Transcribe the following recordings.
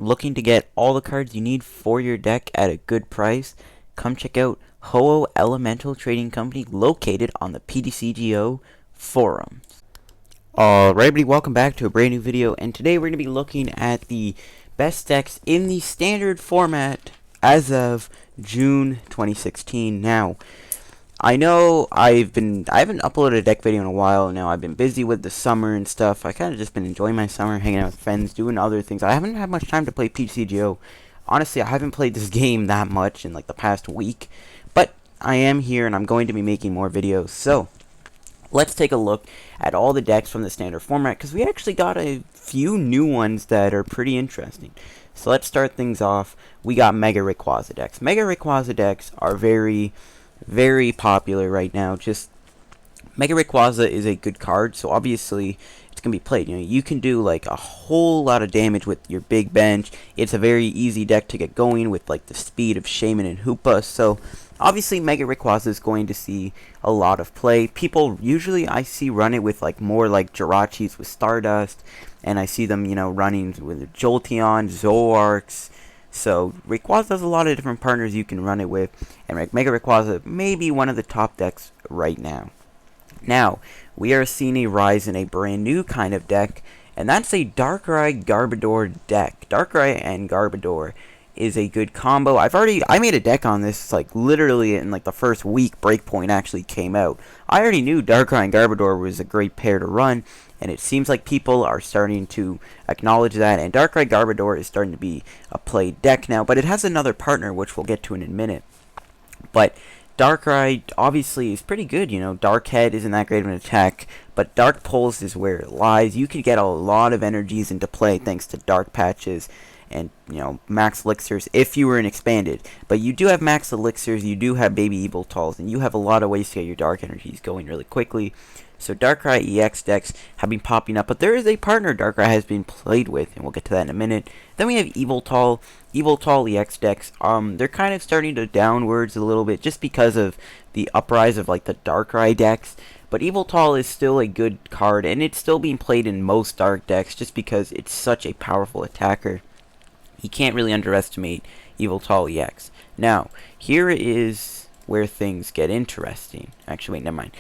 looking to get all the cards you need for your deck at a good price, come check out Ho-Oh Elemental Trading Company located on the PTCGO Forums. Alright everybody, welcome back to a brand new video, and today we're going to be looking at the best decks in the standard format as of June 2016. Now, I know I haven't uploaded a deck video in a while now. I've been busy with the summer and stuff. I kind of just been enjoying my summer, hanging out with friends, doing other things. I haven't had much time to play PTCGO. Honestly, I haven't played this game that much in like the past week, but I am here and I'm going to be making more videos. So, let's take a look at all the decks from the standard format, because we actually got a few new ones that are pretty interesting. So let's start things off. We got Mega Rayquaza decks. Mega Rayquaza decks are very popular right now. Just Mega Rayquaza is a good card, so obviously it's gonna be played. You know, you can do like a whole lot of damage with your big bench. It's a very easy deck to get going with like the speed of Shaman and Hoopa. So obviously Mega Rayquaza is going to see a lot of play. People usually I see run it with like more like Jirachis with Stardust, and I see them, you know, running with Jolteon, Zoroarks. So Rayquaza has a lot of different partners you can run it with, and Mega Rayquaza may be one of the top decks right now. Now, we are seeing a rise in a brand new kind of deck, and that's a Darkrai Garbodor deck. Darkrai and Garbodor is a good combo. I made a deck on this like literally in like the first week Breakpoint actually came out. I already knew Darkrai and Garbodor was a great pair to run, and it seems like people are starting to acknowledge that, and Darkrai Garbodor is starting to be a played deck now, but it has another partner which we'll get to in a minute. But Darkrai obviously is pretty good, you know. Dark Head isn't that great of an attack, but Dark Pulse is where it lies. You can get a lot of energies into play thanks to Dark Patches and, you know, Max Elixirs if you were in Expanded. But you do have Max Elixirs, you do have Baby Eviltalls, and you have a lot of ways to get your Dark energies going really quickly. So Darkrai EX decks have been popping up, but there is a partner Darkrai has been played with, and we'll get to that in a minute. Then we have Eviltall EX decks. They're kind of starting to downwards a little bit just because of the uprise of like the Darkrai decks. But Eviltall is still a good card, and it's still being played in most Dark decks just because it's such a powerful attacker. You can't really underestimate Eviltall EX. Now, here is where things get interesting. Actually, wait, never mind.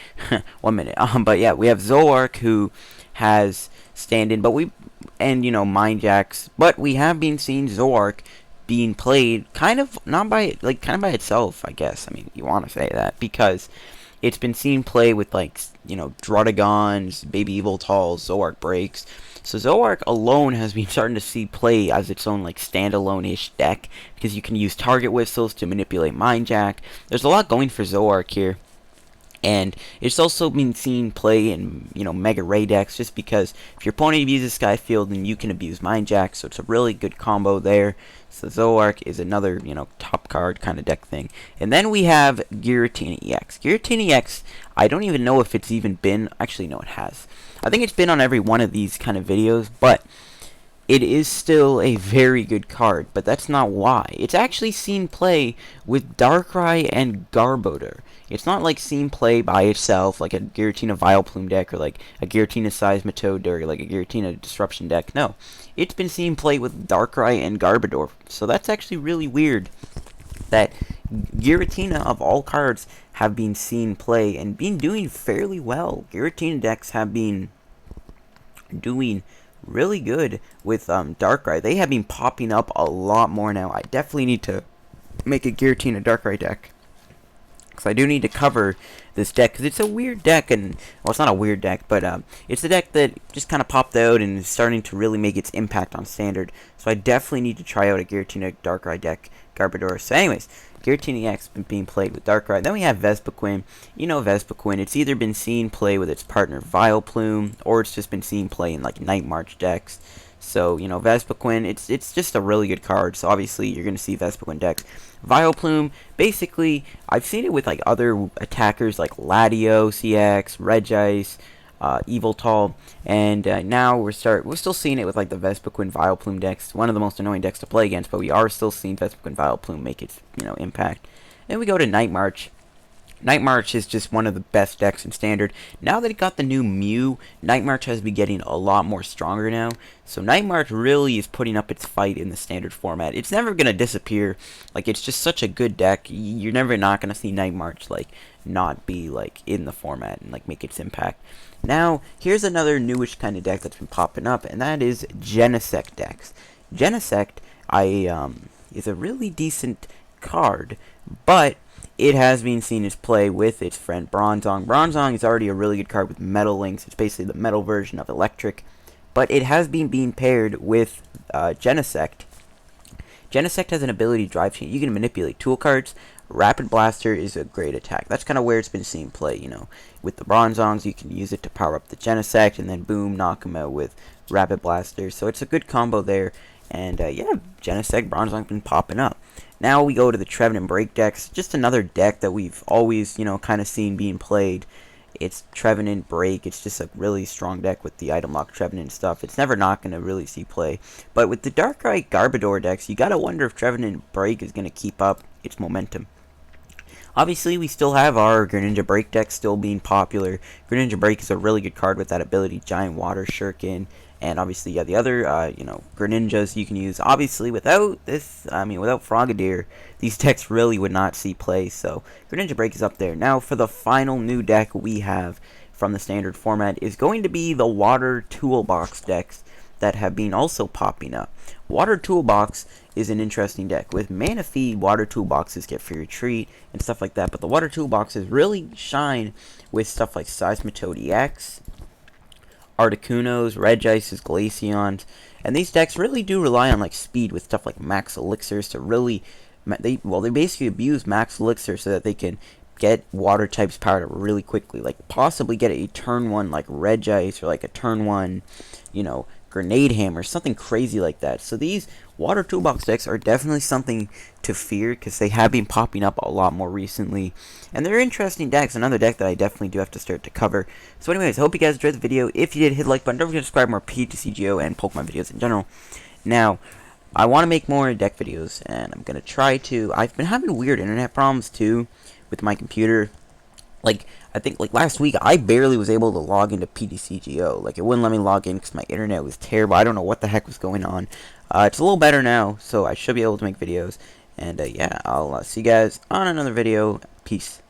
1 minute. But yeah, we have Zoroark who has stand-in, and you know, Mind Jacks, but we have been seeing Zoroark being played kind of by itself, I guess. I mean, you want to say that because it's been seen play with like, you know, Druddigons, Baby Eviltalls, Zoroark breaks. So Zoroark alone has been starting to see play as its own like standalone-ish deck, because you can use target whistles to manipulate Mind Jack. There's a lot going for Zoroark here. And it's also been seen play in, you know, Mega Ray decks, just because if your opponent abuses Skyfield, then you can abuse Mind Jack, so it's a really good combo there. So Zoroark is another, you know, top card kind of deck thing. And then we have Giratina EX. Giratina EX, I don't even know if it's even been, actually no, it has. I think it's been on every one of these kind of videos, but it is still a very good card, but that's not why. It's actually seen play with Darkrai and Garbodor. It's not like seen play by itself, like a Giratina Vileplume deck, or like a Giratina Seismitoad, or like a Giratina Disruption deck. No, it's been seen play with Darkrai and Garbodor. So that's actually really weird that Giratina, of all cards, have been seen play and been doing fairly well. Giratina decks have been doing really good with Darkrai. They have been popping up a lot more now. I definitely need to make a Giratina Darkrai deck, because I do need to cover this deck, because it's a weird deck, and well, it's not a weird deck, but it's a deck that just kind of popped out and is starting to really make its impact on Standard. So I definitely need to try out a Giratina Darkrai deck, Garbodor. So anyways, Giratina EX been being played with Darkrai. Then we have Vespiquen. You know Vespiquen, it's either been seen play with its partner Vileplume, or it's just been seen play in like Night March decks. So, you know, Vespiquen, it's just a really good card, so obviously you're going to see Vespiquen decks. Vileplume, basically, I've seen it with like other attackers like Latios EX, Regice, Eviltall, and now we're still seeing it with like the Vespiquen Vileplume decks. One of the most annoying decks to play against, but we are still seeing Vespiquen Vileplume make its, you know, impact. Then we go to Night March. Night March is just one of the best decks in Standard. Now that it got the new Mew, Night March has been getting a lot more stronger now. So Night March really is putting up its fight in the Standard format. It's never going to disappear. Like, it's just such a good deck. You're never not going to see Night March, like, not be, like, in the format and, like, make its impact. Now, here's another newish kind of deck that's been popping up, and that is Genesect decks. Genesect, is a really decent card, but it has been seen as play with its friend Bronzong. Bronzong is already a really good card with Metal Links. It's basically the metal version of Electric. But it has been being paired with Genesect. Genesect has an ability to drive chain. You can manipulate tool cards. Rapid Blaster is a great attack. That's kind of where it's been seen play, you know. With the Bronzongs, you can use it to power up the Genesect, and then boom, knock him out with Rapid Blaster. So it's a good combo there. And yeah, Genesect, Bronzong's been popping up. Now we go to the Trevenant Break decks. Just another deck that we've always, you know, kind of seen being played. It's Trevenant Break. It's just a really strong deck with the item lock Trevenant stuff. It's never not going to really see play. But with the Darkrai Garbodor decks, you got to wonder if Trevenant Break is going to keep up its momentum. Obviously, we still have our Greninja Break deck still being popular. Greninja Break is a really good card with that ability, Giant Water Shuriken. And obviously, yeah, the other, you know, Greninjas you can use. Obviously, without this, without Frogadier, these decks really would not see play. So, Greninja Break is up there. Now, for the final new deck we have from the Standard format is going to be the Water Toolbox decks that have been also popping up. Water Toolbox is an interesting deck. With Mana Feed, Water Toolboxes get free retreat and stuff like that. But the Water Toolboxes really shine with stuff like Seismitoad EX, Articunos, Regices, Glaceons, and these decks really do rely on like speed with stuff like Max Elixirs to really, they basically abuse Max Elixir so that they can get water types powered up really quickly, like possibly get a turn 1 like Regice or like a turn 1, you know, Grenade Hammer, something crazy like that. So these Water Toolbox decks are definitely something to fear because they have been popping up a lot more recently. And they're interesting decks. Another deck that I definitely do have to start to cover. So anyways, I hope you guys enjoyed the video. If you did, hit the like button. Don't forget to subscribe for more PTCGO and Pokemon videos in general. Now, I want to make more deck videos, and I'm going to try to. I've been having weird internet problems too with my computer. Like, I think, like, last week, I barely was able to log into PTCGO. Like, it wouldn't let me log in because my internet was terrible. I don't know what the heck was going on. It's a little better now, so I should be able to make videos. And, yeah, I'll see you guys on another video. Peace.